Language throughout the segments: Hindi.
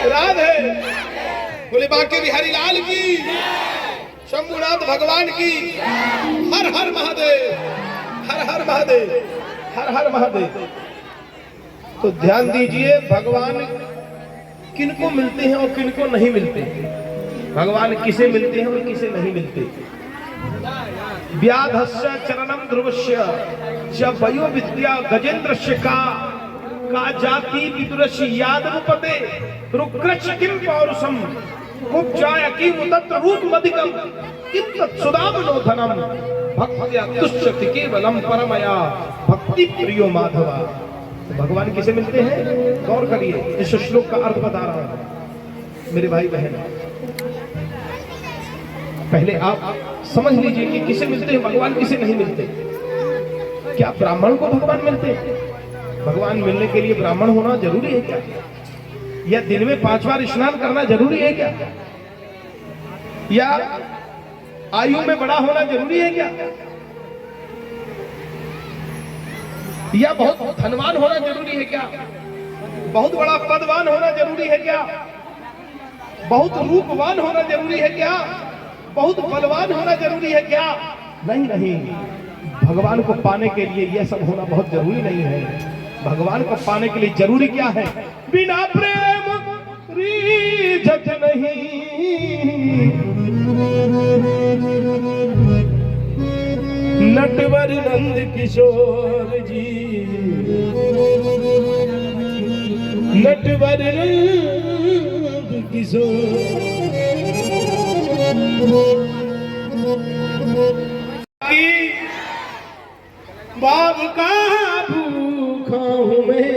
राधे। बोले बांके बिहारी लाल की, शंभुनाथ भगवान की। हर हर महादेव, हर हर महादेव, हर हर महादेव। तो ध्यान दीजिए, भगवान किनको मिलते हैं और किनको नहीं मिलते। भगवान किसे मिलते हैं और किसे नहीं मिलते। व्याधस्य चरणम ध्रुवस्य च वयो विद्या गजेंद्रस्य का जाति विदुरस्य यादवपते रुक्रच किम पौरुषम कुब्जाय की तत्र रूप मदिकम किम तत्सुदामनो धनम भक्त्या तुष्यति केवलम परमया भक्ति प्रियो माधवा। तो भगवान किसे मिलते हैं, गौर करिए, इस श्लोक का अर्थ बता रहा हूं मेरे भाई बहन। पहले आप समझ लीजिए कि किसे मिलते हैं भगवान, किसे नहीं मिलते। क्या ब्राह्मण को भगवान मिलते हैं? भगवान मिलने के लिए ब्राह्मण होना जरूरी है क्या? या दिन में 5 बार स्नान करना जरूरी है क्या? या आयु में बड़ा होना जरूरी है क्या? या बहुत धनवान होना जरूरी है क्या? बहुत बड़ा पदवान होना जरूरी है क्या? बहुत रूपवान होना जरूरी है क्या? बहुत बलवान होना जरूरी है क्या? नहीं नहीं, भगवान को पाने के लिए यह सब होना बहुत जरूरी नहीं है। भगवान को पाने के लिए जरूरी क्या है? बिना प्रेम रीझत नहीं, नटवर नंद किशोर जी, नटवर नंद किशोर। बाब का भूखा हूँ मैं,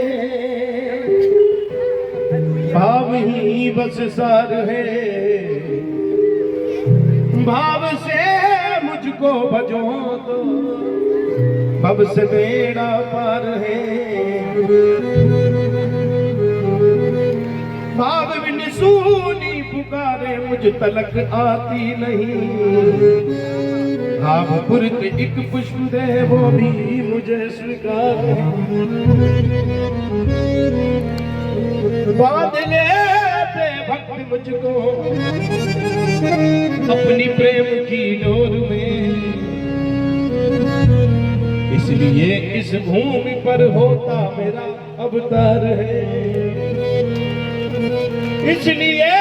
भाव ही बस सार है, भाव से मुझको भजो तो भव से बेड़ा पार है। भाव बिन सूनी पुकारे मुझ तलक आती नहीं, भावपुर के एक पुष्प दे वो भी मुझे स्वीकार है। बांध लेते भक्त मुझको अपनी प्रेम की डोर में, इसलिए इस भूमि पर होता मेरा अवतार है, इसलिए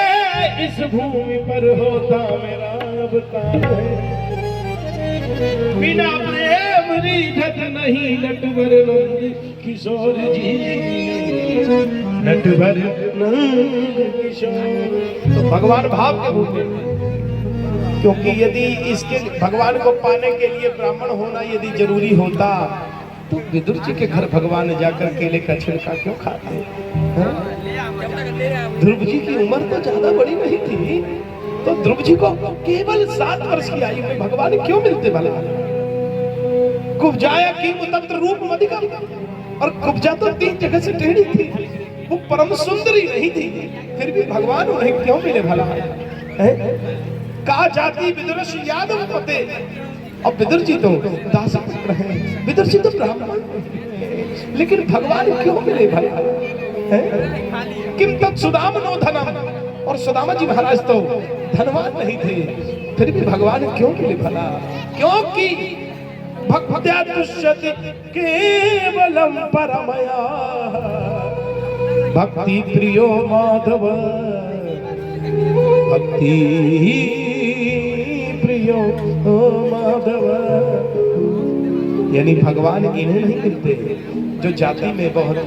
इस भूमि पर होता मेरा अवतार है। बिना प्रेम रीझत नहीं, नटवर नंद किशोर जी, नटवर नंद किशोर। तो भगवान भाव के भूखे, क्योंकि यदि इसके भगवान को पाने के लिए ब्राह्मण होना यदि जरूरी होता तो विदुर जी के घर भगवान जाकर केले का छिलका क्यों खाते? ध्रुव जी की उम्र तो ज्यादा बड़ी नहीं थी, तो ध्रुव जी को केवल 7 वर्ष की आयु में भगवान क्यों मिलते भला? कुब्जाया की तत्र रूप मदिकम, और कुब्जा तो 3 जगह से टेढ़ी थी, वो परम सुंदरी नहीं थी, फिर भी भगवान उन्हें क्यों मिले भला? का जाति विदुरश यादव पते, और विदुर जी तो दास पुत्र हैं, विदुर जी तो ब्राह्मण, लेकिन भगवान क्यों मिले भला? किम तत् सुदामनो धनम, और सुदामा जी महाराज तो धनवान नहीं थे, फिर भी भगवान क्यों मिले भला? क्योंकि भक्त्या तुष्यति केवलम परमया भक्ति प्रियो माधव, भक्ति प्रियो माधव। यानी भगवान इन्हें नहीं मिलते जो जाति में बहुत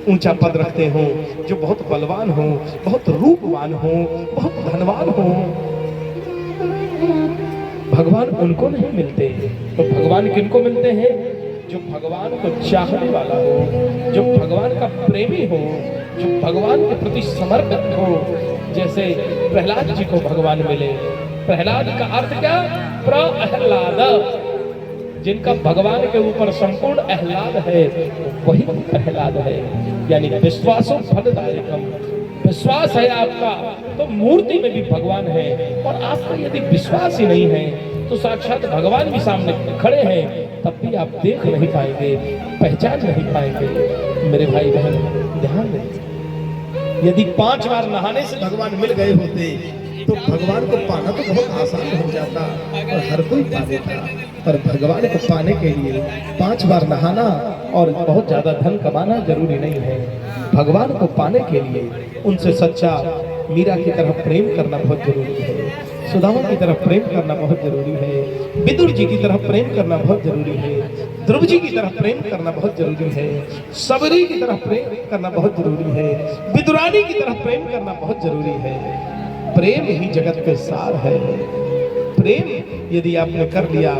ऊंचा पद रखते हो, जो बहुत बलवान हो, बहुत रूपवान हो, बहुत धनवान हो। भगवान उनको नहीं मिलते। तो भगवान किनको मिलते हैं? जो भगवान को चाहने वाला हो, जो भगवान का प्रेमी हो, जो भगवान के प्रति समर्पित हो। जैसे प्रहलाद जी को भगवान मिले। प्रहलाद का अर्थ क्या? प्रहलाद, जिनका भगवान के ऊपर संपूर्ण आह्लाद है, वही प्रहलाद है। यानी विश्वासो फलदायकम, विश्वास है आपका तो मूर्ति में भी भगवान है, और आपका यदि विश्वास ही नहीं है तो साक्षात भगवान भी सामने खड़े हैं, तब भी आप देख नहीं पाएंगे, पहचान नहीं पाएंगे। मेरे भाई बहन ध्यान दें, यदि 5 बार नहाने से भगवान मिल गए होते तो भगवान को पाना तो बहुत आसान हो जाता और हर कोई पा लेता। पर भगवान को पाने के लिए 5 बार नहाना और बहुत ज्यादा धन कमाना जरूरी नहीं है। भगवान को पाने के लिए उनसे सच्चा मीरा की तरह प्रेम करना बहुत जरूरी है, सुदामा की तरह प्रेम करना बहुत जरूरी है, विदुर जी की तरह प्रेम करना बहुत जरूरी है, ध्रुव जी की तरह प्रेम करना बहुत जरूरी है, सबरी की तरह प्रेम करना बहुत जरूरी है, विदुरानी की तरह प्रेम करना बहुत जरूरी है। प्रेम ही जगत के सार है। प्रेम यदि आपने कर लिया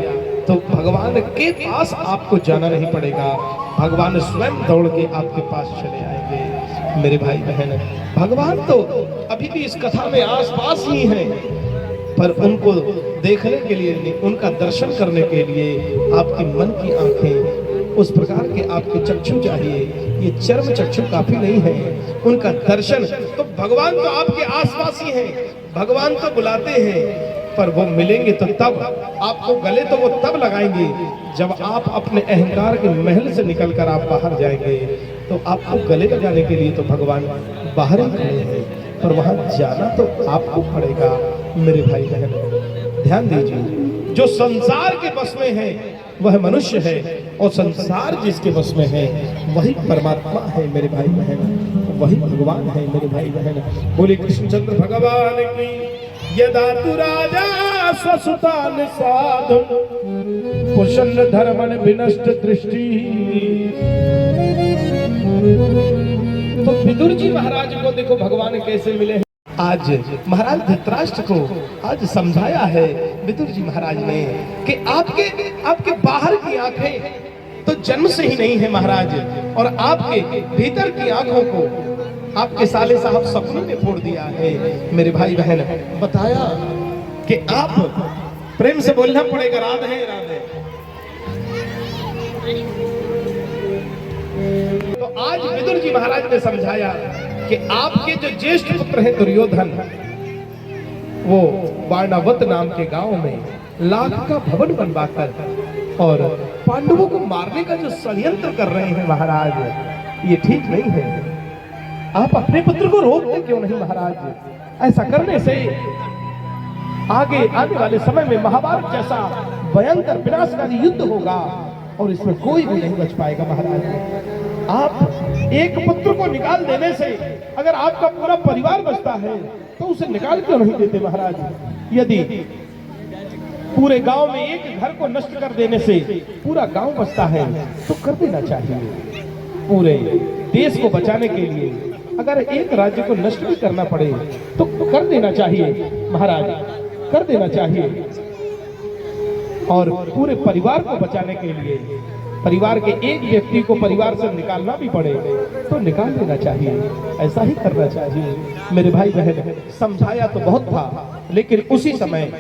तो भगवान के पास आपको जाना नहीं पड़ेगा, भगवान स्वयं दौड़ के आपके पास चले आएंगे। मेरे भाई बहन, भगवान तो अभी भी इस कथा में आसपास ही हैं, पर उनको देखने के लिए नहीं, उनका दर्शन करने के लिए आपकी मन की आंखें, उस प्रकार के आपके चक्षु चाहिए। ये चर्म चक्षु काफी नहीं है, उनका दर्शन। तो भगवान तो आपके आसपास ही हैं, भगवान तो बुलाते हैं, पर वो मिलेंगे तो तब, आपको गले तो वो तब लगाएंगे जब आप अपने अहंकार के महल से निकलकर आप बाहर जाएंगे। तो आपको गले लगाने के लिए तो भगवान बाहर ही खड़े हैं, पर वहां जाना तो आपको पड़ेगा। मेरे भाई बहन ध्यान दीजिए, जो संसार के बस में है वह मनुष्य है, और संसार जिसके बस में है वही परमात्मा है। मेरे भाई बहन, वही भगवान है। मेरे भाई बहन, बोले कृष्णचंद्र भगवान की। यदा तु राजा स्वसुतान साधु पुरुषन्न धर्मन विनष्ट दृष्टि। तो विदुर जी महाराज को देखो भगवान कैसे मिले। आज महाराज धृतराष्ट्र को आज समझाया है विदुर जी महाराज ने कि आपके बाहर की आंखें तो जन्म से ही नहीं है महाराज, और आपके भीतर की आंखों को आपके साले साहब सपनों ने फोड़ दिया है। मेरे भाई बहन, बताया कि आप प्रेम से बोलना पड़ेगा, राधे राधे। तो आज विदुर जी महाराज ने समझाया कि आपके जो ज्येष्ठ पुत्र हैं दुर्योधन, वो वारणावत नाम के गांव में लाख का भवन बनवाकर और पांडवों को मारने का जो षड्यंत्र कर रहे हैं महाराज, ये ठीक नहीं है। आप अपने पुत्र को रोकते क्यों नहीं महाराज? ऐसा करने से आगे आने वाले समय में महाभारत जैसा भयंकर विनाशकारी युद्ध होगा और इसमें कोई भी नहीं बच पाएगा महाराज। आप एक पुत्र को निकाल देने से अगर आपका पूरा परिवार बचता है तो उसे निकाल क्यों नहीं देते महाराज? यदि पूरे गांव में एक घर को नष्ट कर देने से पूरा गांव बचता है तो कर देना चाहिए। पूरे देश को बचाने के लिए अगर एक राज्य को नष्ट भी करना पड़े तो कर देना चाहिए महाराज, कर देना चाहिए। और पूरे परिवार को बचाने के लिए परिवार के एक व्यक्ति को परिवार से निकालना भी पड़े तो निकाल देना चाहिए, ऐसा ही करना चाहिए। मेरे भाई बहन, समझाया तो बहुत था, लेकिन उसी समय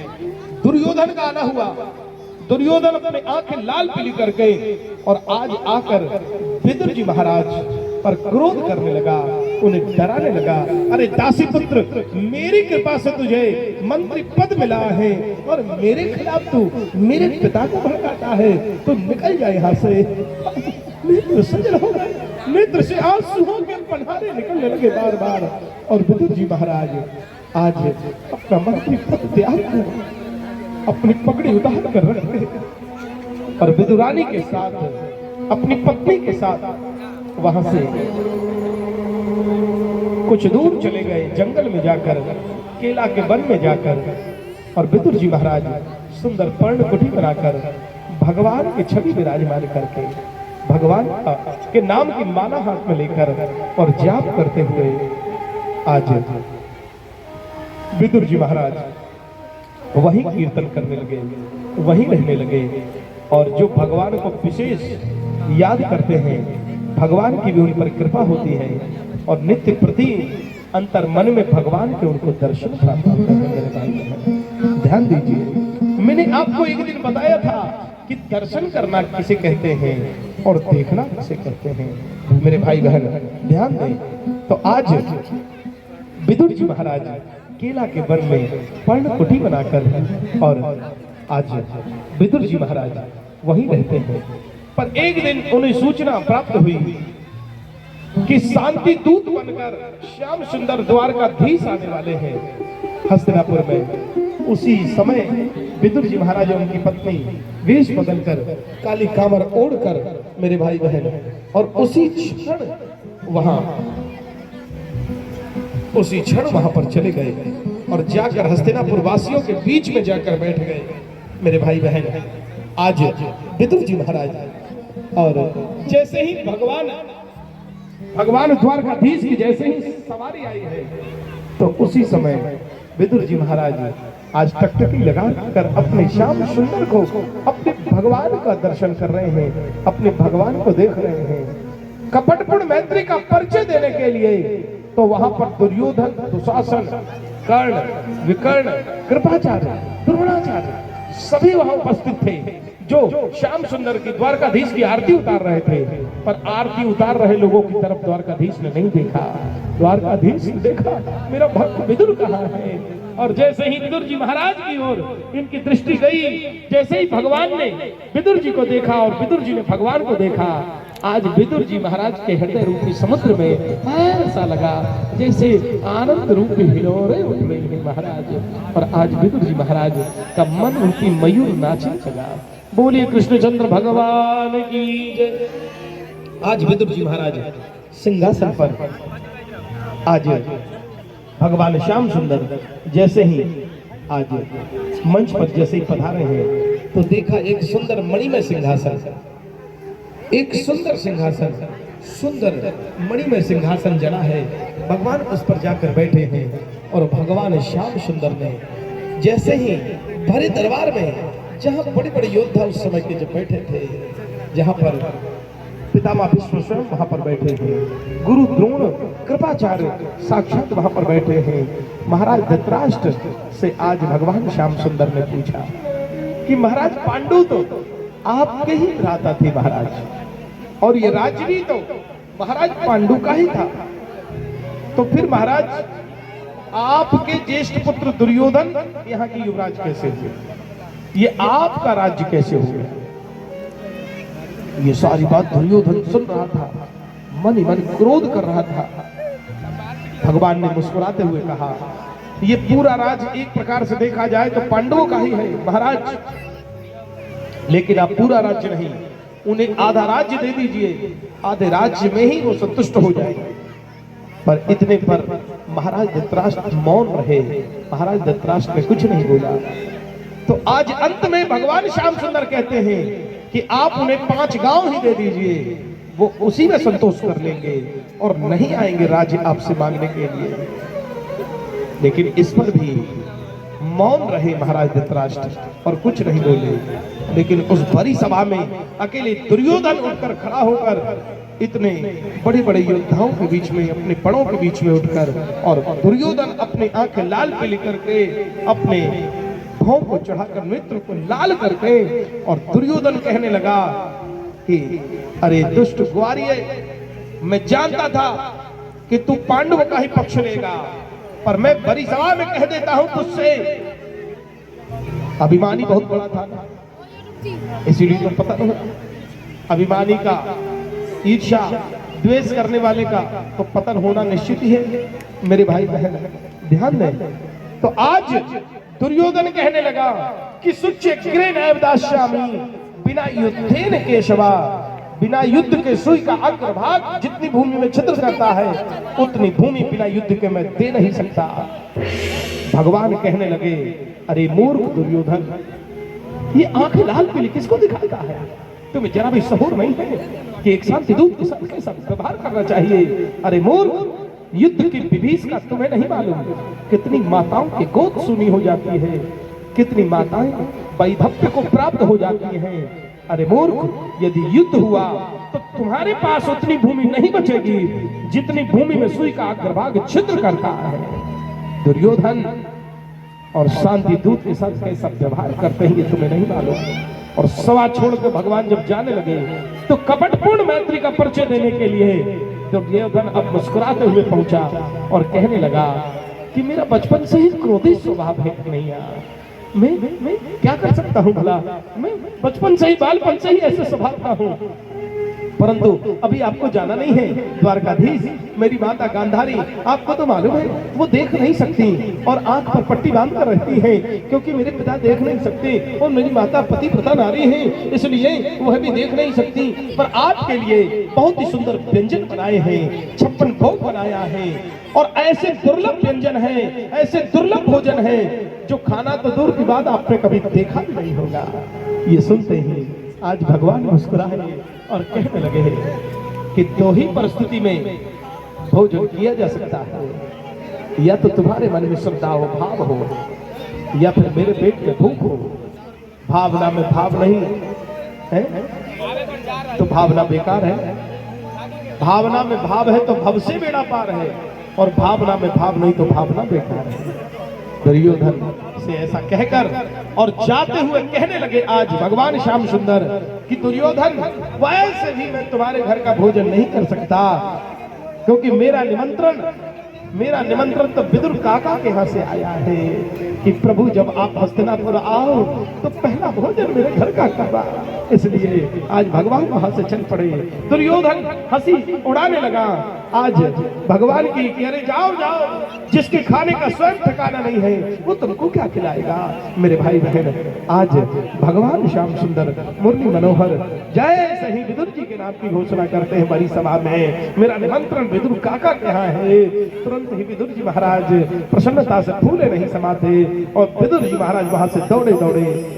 दुर्योधन का आना हुआ। दुर्योधन अपने आंखें लाल पीली कर गए और आज आकर विदुर जी महाराज पर क्रोध करने लगा, उन्हें डराने लगा। अरे दासी पुत्र, मेरी कृपा से तुझे मंत्री पद मिला है और मेरे खिलाफ तू मेरे पिता को भड़काता है, तो निकल जाए यहाँ से। नेत्र सजल हो गए, नेत्र से आंसुओं के पन्हारे निकलने लगे बार बार। और विदुर जी महाराज आज अपना मंत्री पद त्याग कर अपनी पगड़ी उतार कर रखे और विदुरानी के साथ, अपनी पत्नी के साथ वहां से कुछ दूर चले गए, जंगल में जाकर, केला के वन में जाकर। और विदुर जी महाराज सुंदर पर्ण कुटी बनाकर भगवान की छवि विराजमान करके भगवान के नाम की माला हाथ में लेकर और जाप करते हुए आज विदुर जी महाराज वही कीर्तन करने लगे, वही रहने लगे। और जो भगवान को विशेष याद करते हैं, भगवान की भी उन पर कृपा होती है और नित्य प्रति अंतर मन में भगवान के उनको दर्शन प्राप्त होते हैं। मेरे भाई ध्यान दीजिए, मैंने आपको एक दिन बताया था कि दर्शन करना किसे कहते हैं और देखना किसे कहते हैं। मेरे भाई बहन ध्यान दें। तो आज विदुर जी महाराज केला के वन में पर्ण कुटी बनाकर और आज विदुर जी महाराज वहीं रहते हैं। पर एक दिन उन्हें सूचना प्राप्त हुई कि शांति दूत बनकर श्याम सुंदर द्वारकाधीश आने वाले हैं हस्तिनापुर में। उसी समय विदुर जी महाराज और उनकी पत्नी वेश बदलकर काली कामर ओढ़कर मेरे भाई बहन और उसी क्षण वहां पर चले गए और जाकर हस्तिनापुर वासियों के बीच में जाकर बैठ गए मेरे भाई बहन। आज विदुर जी महाराज और जैसे ही भगवान द्वारकाधीश की जैसे ही सवारी आई है तो उसी समय विदुर जी महाराज आज टकटकी लगाकर अपने श्याम सुंदर को, अपने भगवान का दर्शन कर रहे हैं, अपने भगवान को देख रहे हैं। कपटपूर्ण मैत्री का परिचय देने के लिए तो वहां पर दुर्योधन, दुशासन, कर्ण, विकर्ण, कृपाचार्य, द्रोणाचार्य सभी वहां उपस्थित थे, जो श्याम सुंदर की द्वारकाधीश की आरती उतार रहे थे। पर आरती उतार रहे लोगों की तरफ द्वारकाधीश ने नहीं देखा। द्वारकाधीश ने देखा मेरा भक्त विदुर कहाँ है। और जैसे ही विदुर जी महाराज की ओर इनकी दृष्टि गई, जैसे ही भगवान ने विदुर जी को देखा और विदुर जी ने भगवान को देखा, आज विदुर जी महाराज के हृदय रूपी समुद्र में ऐसा लगा जैसे आनंद रूपी हिलोरे उठ रही है महाराज। और आज विदुर जी महाराज का मन रूपी मयूर नाचने लगा। बोलिए कृष्णचंद्र भगवान की जय। आज विदुर जी महाराज सिंहासन पर, आज भगवान श्याम सुंदर जैसे ही आज मंच पर जैसे ही पधारे हैं तो देखा एक सुंदर मणिमय सिंहासन, एक सुंदर सिंहासन, सुंदर मणिमय सिंहासन जड़ा है। भगवान उस पर जाकर बैठे हैं और भगवान श्याम सुंदर ने जैसे ही भरे दरबार में, जहां बड़े बड़े योद्धा उस समय के जो बैठे थे, जहां पर पितामह भीष्म स्वयं वहां पर बैठे हैं, गुरु द्रोण, कृपाचार्य साक्षात वहां पर बैठे हैं, महाराज धृतराष्ट्र से आज भगवान श्याम सुंदर ने पूछा कि महाराज पांडु तो आपके ही भ्राता थे महाराज, और ये राज्य भी तो महाराज पांडु का ही था, तो फिर महाराज आपके ज्येष्ठ पुत्र दुर्योधन यहाँ के युवराज कैसे हुए, ये आपका राज्य कैसे हो गया। ये सारी बात दुर्योधन सुन रहा था, मन ही मन क्रोध कर रहा था। भगवान ने मुस्कुराते हुए कहा, ये पूरा राज्य एक प्रकार से देखा जाए तो पांडवों का ही है महाराज, लेकिन आप पूरा राज्य नहीं, उन्हें आधा राज्य दे दीजिए, आधे राज्य में ही वो संतुष्ट हो जाएंगे। पर इतने पर महाराज धृतराष्ट्र मौन रहे, महाराज धृतराष्ट्र ने कुछ नहीं बोला। तो आज अंत में भगवान श्याम सुंदर कहते हैं कि आप उन्हें 5 गांव ही दे दीजिए, वो उसी में संतोष कर लेंगे और नहीं आएंगे राज्य आपसे मांगने के लिए। लेकिन इस पर भी मौन रहे महाराज धृतराष्ट्र और कुछ नहीं बोले। लेकिन उस बड़ी सभा में अकेले दुर्योधन उठकर खड़ा होकर, इतने बड़े बड़े योद्धाओं के बीच में, अपने बड़ों के बीच में उठकर, और दुर्योधन अपनी आंखें लाल पीली करके, अपने भौं को चढ़ाकर, नेत्र को लाल करके, और दुर्योधन कहने लगा कि अरे दुष्ट ग्वारिये, मैं जानता था कि तू पांडवों का ही पक्ष लेगा, पर मैं बड़ी सभा में कह देता हूं तुझसे, अभिमानी बहुत बड़ा था, इसीलिए तो पता नहीं, अभिमानी का, ईर्ष्या द्वेष करने वाले का तो पतन होना निश्चित ही है मेरे भाई बहन, ध्यान दें। तो आज दुर्योधन कहने लगा कि सुच्चे ग्रे नैवदास्यामि बिना युद्धेन केशवा, बिना युद्ध के सुई का अग्रभाग जितनी भूमि में छिद्र करता है, उतनी भूमि बिना युद्ध के मैं दे नहीं सकता। भगवान कहने लगे, अरे मूर्ख दुर्योधन, ये आंखें लाल पीली किसको दिखाता है? तुम्हें जरा भी सहूर नहीं है कि एक शांति दूत के साथ कैसा व्यवहार करना चाहिए? अरे मूर्ख, युद्ध की विभीषिका तुम्हें नहीं मालूम, कितनी माताओं की गोद सुनी हो जाती है, कितनी माताएं वैधव्य को प्राप्त हो जाती हैं। अरे मूर्ख, यदि युद्ध हुआ तो तुम्हारे पास उतनी भूमि नहीं बचेगी जितनी भूमि में सुई का अग्रभाग छिद्र करता है। दुर्योधन और शांति दूत के साथ कैसा व्यवहार करते हैं ये तुम्हें नहीं मालूम। और सभा छोड़कर भगवान जब जाने लगे तो कपटपूर्ण मैत्री का परिचय देने के लिए दुर्योधन अब मुस्कुराते हुए पहुंचा और कहने लगा कि मेरा बचपन से ही क्रोधी स्वभाव है कन्हैया, मैं क्या कर सकता हूं भला, मैं बचपन से ही, बालपन से ही ऐसे स्वभाव का हूं। परंतु अभी आपको जाना नहीं है। द्वारकाधीश मेरी माता गांधारी, आपको तो मालूम है वो देख नहीं सकती और आंख पर पट्टी बांध कर रहती है, क्योंकि मेरे पिता देख नहीं सकते और मेरी माता पतिव्रता नारी है, इसलिए वह भी देख नहीं सकती। पर आपके लिए बहुत ही सुंदर व्यंजन बनाए हैं, 56 भोग बनाया है और ऐसे दुर्लभ व्यंजन है, ऐसे दुर्लभ भोजन है जो खाना तो दूर की बात आपने कभी देखा भी नहीं होगा। ये सुनते ही आज भगवान मुस्कुराए और कहने लगे कि दो ही परिस्थिति में भोजन किया जा सकता है, या तो तुम्हारे मन में श्रद्धा हो, भाव हो, या फिर मेरे पेट में भूख हो। भावना में भाव नहीं है तो भावना बेकार है, भावना में भाव है तो भव से बेड़ा पार है, और भावना में भाव नहीं तो भावना बेकार है। दुर्योधन से ऐसा कहकर और जाते हुए कहने लगे आज भगवान श्याम सुंदर कि दुर्योधन, वैसे भी मैं तुम्हारे घर का भोजन नहीं कर सकता, क्योंकि मेरा निमंत्रण तो विदुर काका के यहाँ से आया है कि प्रभु जब आप हस्तिनापुर आओ तो पहला भोजन मेरे घर का करना, इसलिए आज भगवान वहां से चल पड़े। दुर्योधन हंसी उड़ाने लगा आज भगवान की कि अरे जाओ जाओ, जिसके खाने का स्वयं ठिकाना नहीं है वो तुमको क्या खिलाएगा। मेरे भाई बहन, आज भगवान श्याम सुंदर मुरली मनोहर जय सही विदुर जी के नाम की घोषणा करते हैं बड़ी सभा में। मेरा निमंत्रण विदुर काका के यहाँ है। तुरंत ही विदुर जी महाराज प्रसन्नता से फूले नहीं समाते और विदुर जी महाराज वहां से दौड़े दौड़े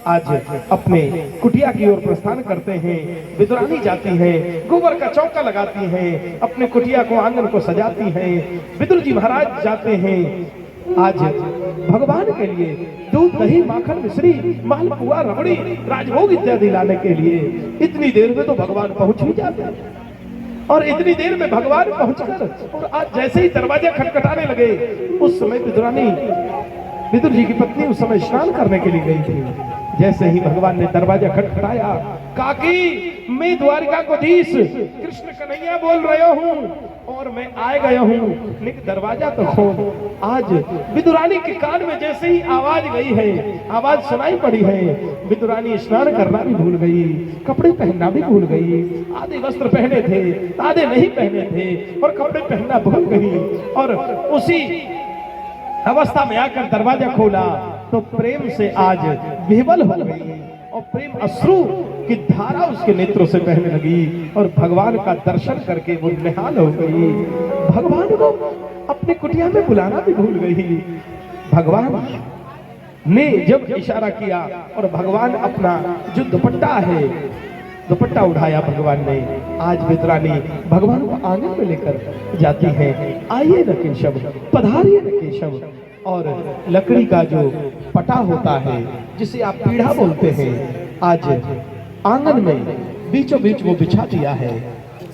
आज अपने कुटिया की ओर प्रस्थान करते हैं। विदुरानी जाती है, गोबर का चौका लगाती है, अपने कुटिया को, आंगन को सजाती है। विदुर जी महाराज जाते हैं आज भगवान के लिए दूध, दही, माखन, मिश्री, मालपुआ, रबड़ी, राजभोग इत्यादि लाने के लिए। इतनी देर में तो भगवान पहुंच ही जाते हैं और इतनी देर में भगवान पहुंचकर और आज जैसे ही दरवाजा खटखटाने लगे, उस समय विदुरानी, विदुर जी की पत्नी उस समय स्नान करने के लिए गई थी। जैसे ही भगवान ने दरवाजा खटखटाया, काकी मैं द्वारिका को धीश कृष्ण कन्हैया बोल रहा हूँ और मैं आए गया हूँ, लेकिन दरवाजा तो खोल। आज विदुरानी के कान में जैसे ही आवाज गई है, आवाज सुनाई पड़ी है, विदुरानी स्नान करना भी भूल गई, कपड़े पहनना भी भूल गई। आधे वस्त्र पहने थे, आधे नहीं पहने थे और कपड़े पहनना भूल गई। और उसी अवस्था में आकर दरवाजा खोला तो प्रेम से आज विह्वल हो गई और प्रेम अश्रु की धारा उसके नेत्रों से बहने लगी और भगवान का दर्शन करके वो निहाल हो गई। भगवान को अपनी कुटिया में बुलाना भी भूल गई। भगवान ने जब इशारा किया और भगवान अपना जो दुपट्टा है, दुपट्टा उठाया भगवान ने, आज विदुरानी भगवान को आंगन में लेकर जाती है। आइए न केशव, पधारिए न केशव। और लकड़ी का जो पटा होता है जिसे आप पीढ़ा बोलते हैं, आज आंगन में बीचों बीच वो बिछा दिया है,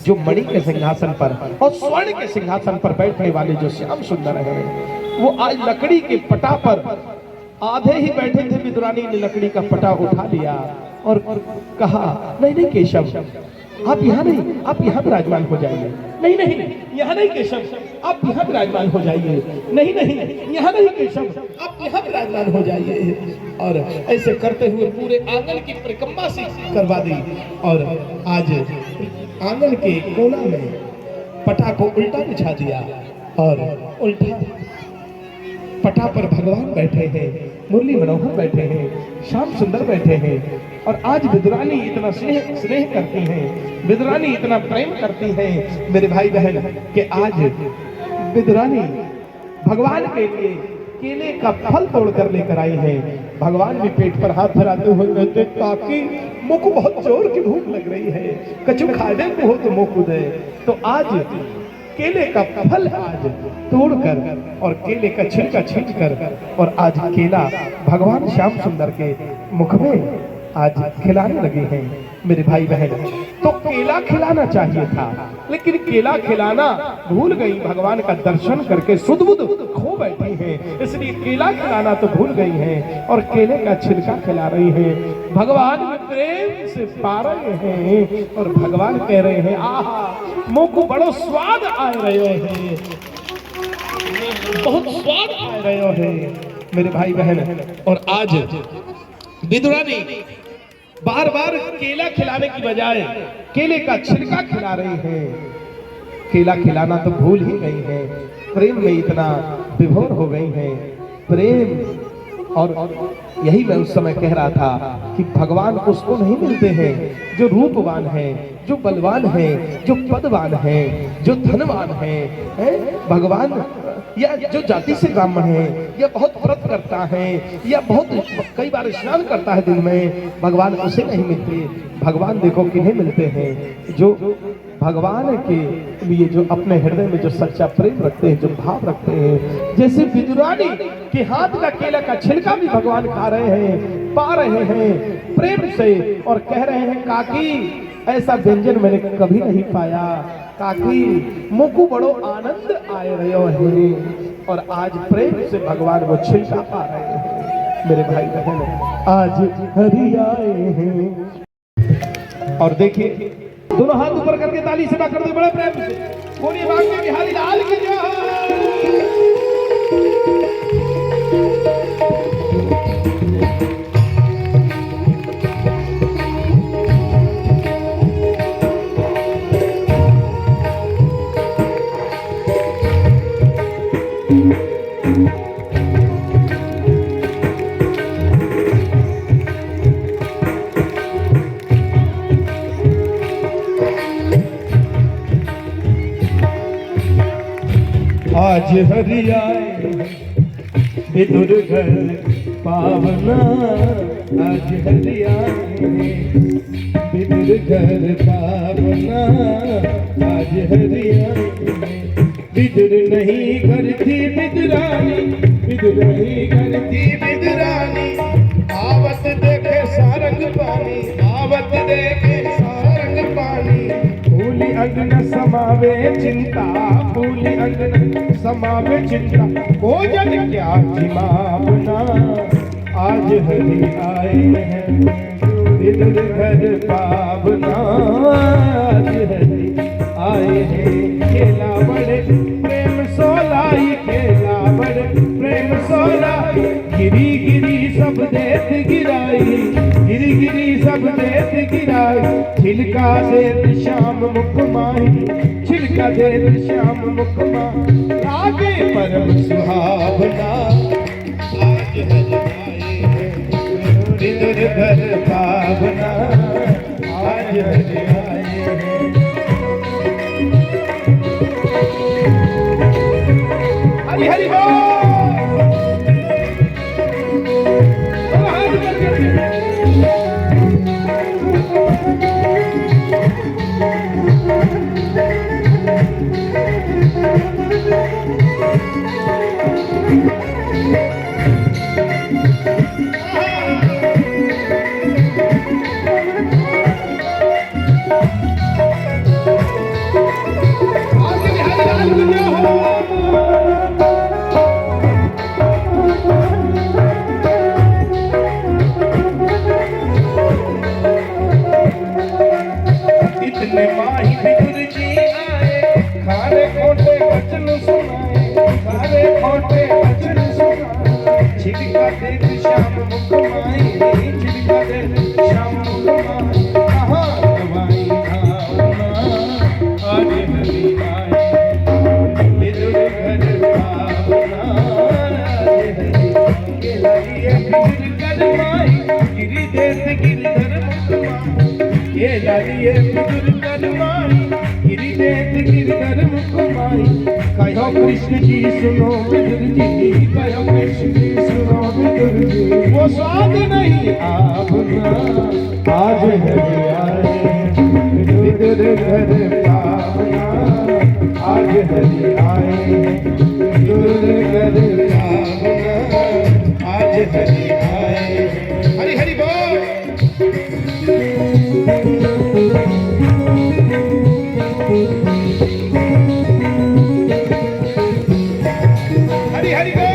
जो मणि के सिंहासन पर और स्वर्ण के सिंहासन पर बैठने वाले जो श्याम सुंदर है, वो आज लकड़ी के पटा पर आधे ही बैठे थे। विदुरानी ने लकड़ी का पटा उठा लिया और कहा, नहीं नहीं केशव, आप यहाँ नहीं, आप यहाँ विराजमान हो जाइए। नहीं नहीं, यहाँ नहीं केशव, आप यहाँ विराजमान हो जाइए। नहीं नहीं, यहाँ नहीं केशव, आप यहाँ विराजमान हो जाइए। और ऐसे करते हुए पूरे आंगन की परिक्रमा से करवा दी और आज आंगन के कोना में पटा को उल्टा बिछा दिया और उल्टा पटा पर भगवान बैठे हैं, मुरली मनोहर बैठे हैं, श्याम सुंदर बैठे हैं। और आज विदुरानी इतना स्नेह करती हैं, विदुरानी इतना प्रेम करती हैं मेरे भाई बहन, कि आज विदुरानी भगवान के लिए केले का फल तोड़कर लेकर आई है। भगवान भी पेट पर हाथ धराते हुए कहते, काकी मुझको बहुत जोर की भूख लग रही है, कछु खाने को हो तो मुँह कूदे। तो आज केले का फल आज तोड़कर और केले का छिलका छींचकर और आज केला भगवान श्याम सुंदर के मुख में आज खिलाने लगे हैं मेरे भाई बहन। तो केला खिलाना चाहिए था, लेकिन केला खिलाना भूल गई। भगवान का दर्शन करके सुध-बुध खो बैठी हैं, इसलिए केला खिलाना तो भूल गई हैं और केले का छिलका खिला रही हैं। भगवान में प्रेम से पा रहे हैं और भगवान कह रहे हैं, आहा मुंह को बड़ो स्वाद आ रहे हैं, बहुत स्वाद आ रहे हैं मेरे भाई बहन। और आज विदुरानी बार बार केला खिलाने की बजाय केले का छिलका खिला रही हैं। केला खिलाना तो भूल ही गई हैं, प्रेम में इतना विभोर हो गई हैं। प्रेम और यही मैं उस समय कह रहा था कि भगवान उसको नहीं मिलते हैं जो रूपवान है, जो बलवान है, जो पदवान है, जो धनवान है? भगवान या जो जाति से ब्राह्मण है, या बहुत व्रत करता है, या बहुत कई बार स्नान करता है दिन में, भगवान उसे नहीं मिलते। भगवान देखो किन्हें मिलते हैं, जो भगवान के लिए जो अपने हृदय में जो सच्चा प्रेम रखते हैं, जो भाव रखते हैं। जैसे विदुरानी के हाथ का केला का छिलका भी भगवान खा रहे हैं, पा रहे हैं प्रेम से, और कह रहे हैं काकी ऐसा व्यंजन मैंने कभी नहीं पाया, काकी मुझको बड़ो आनंद आए रहो है। और आज प्रेम से भगवान वो छिलका पा रहे हैं। मेरे भाई बहन आज हरि आए हैं। और देखिए दोनों हाथ ऊपर करके ताली सेवा कर दो बड़े प्रेम से। बोलिए बांके बिहारी लाल की जय। आज हरि आए विदुर घर पावना, आज हरि आए विदुर घर पावना, आज हरि आए। विदुर नहीं करती विदुरानी, विदुर नहीं करती विदुरानी, आवत देखे सारंग पानी, आवत देखे सारंग पानी। फूली अंगन समावे चिंता, फूली अंगन समावे चिंता, भोजन क्या जिमावना, आज हरि आए हैं विदुर घर पावना, आज हरि आए हैं। केला बड़े प्रेम सोलाई, केला बड़े प्रेम सोलाई, गिरी गिरी सब देत गिराई, गिरी गिरी सब देत गिराई। छिलका देत श्याम मुख माही, छिलका देत श्याम मुख माही, लागे परम सुहावना, आज हरि आए हैं विदुर घर पावना, आज हरि आए हैं। हरि हरि बोल। छिलका देत श्याम मुख माही, छिलका देत श्याम मुख माही, कहाँ गवाई भावना, आज हरि आए विदुर घर पावना, आज हरि। केला लिए विदुर घर माही, गिरि देत गिरधर मुख माही, केला लिए विदुर घर माही, गिरि देत गिरधर मुख माही। कहो कृष्ण जी सुनो विदुर जी, कहो कृष्ण जी सुनो विदुर जी, वो स्वाद नहीं आपना, आज हरि आए विदुर घर पावना, आज हरि आए विदुर घर पावना, आज हरि आए। हरि हरि बोल। हरि हरि बोल।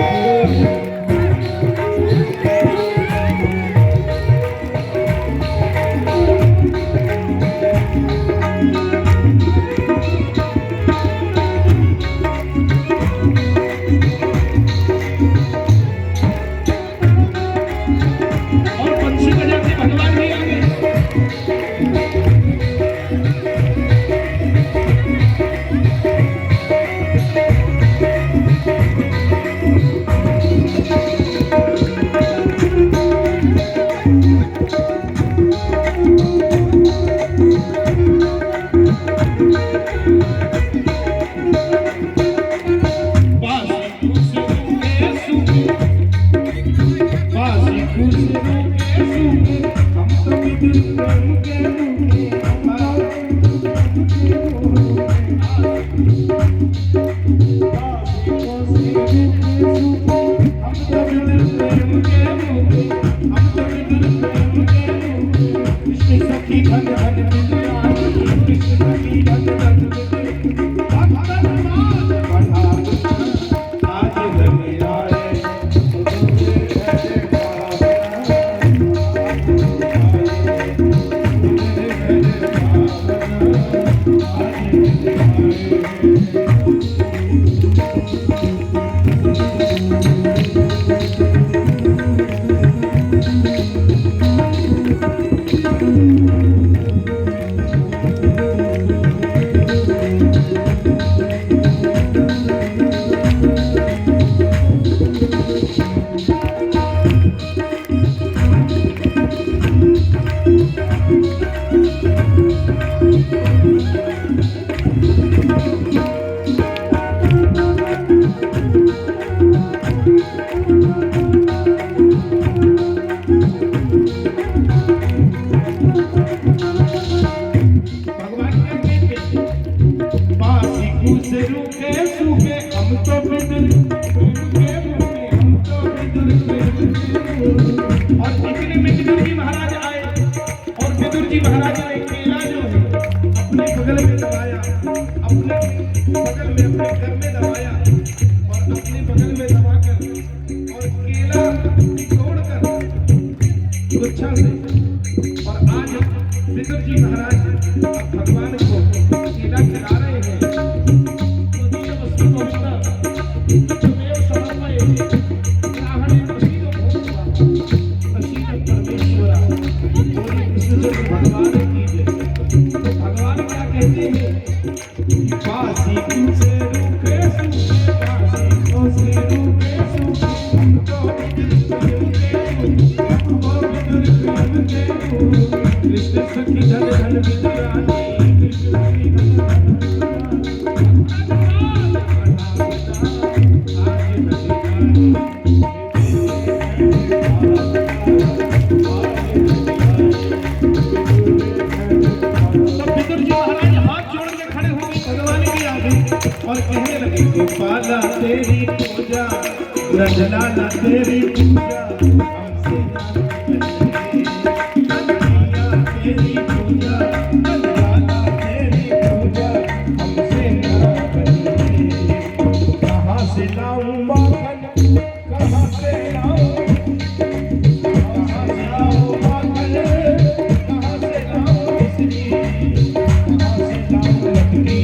और कहने लगे गोपाला तेरी पूजा, रंजलाला तेरी पूजा, तेरी पूजा, रंजलाला तेरी पूजा हमसे ना बनी। कहाँ से लाऊं माखन, कहाँ से लाऊं, कहाँ से लाऊं माखन, कहाँ से लाऊं मिश्री, कहाँ से लाऊं लकड़ी,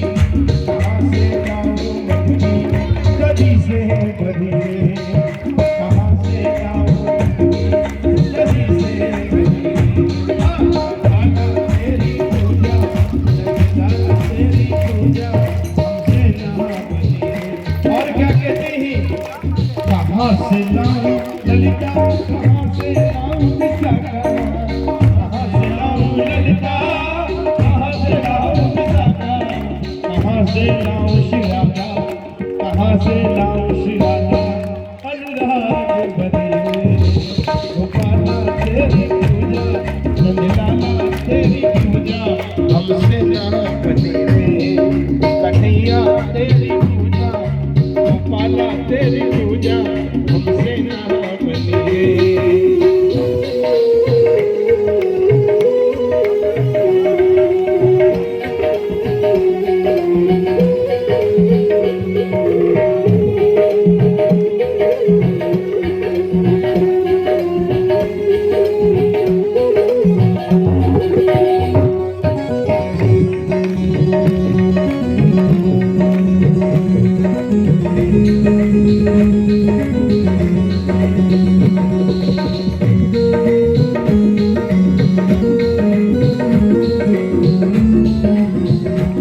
कहाँ से लाऊं ललिता, कहाँ से लाऊं विशाखा, कहाँ से लाऊं ललिता, कहाँ से लाऊं विशाखा, कहाँ से लाऊं शिराधा, कहाँ से लाऊं शिराधा, अनुराग बदले गोपाला तेरी पूजा, रंजलाला तेरी पूजा हमसे ना बने। कन्हैया तेरी पूजा, गोपाला तेरी पूजा हमसे ना बने।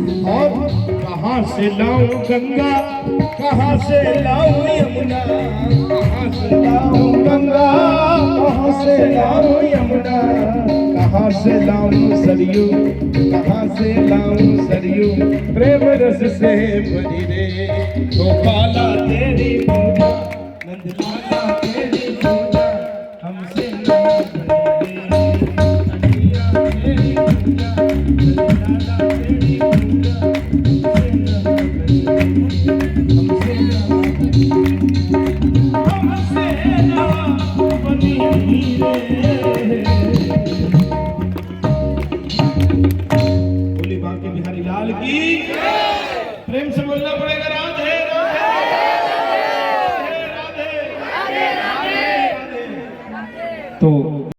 कहाँ से लाऊं गंगा, कहाँ से लाऊं यमुना, कहाँ से लाऊं गंगा, कहाँ से लाऊं यमुना, कहाँ से लाऊं सरयू, कहाँ से लाऊं सरयू, प्रेम रस से भरी रे गोपाला तेरी पूजा, नंदलाला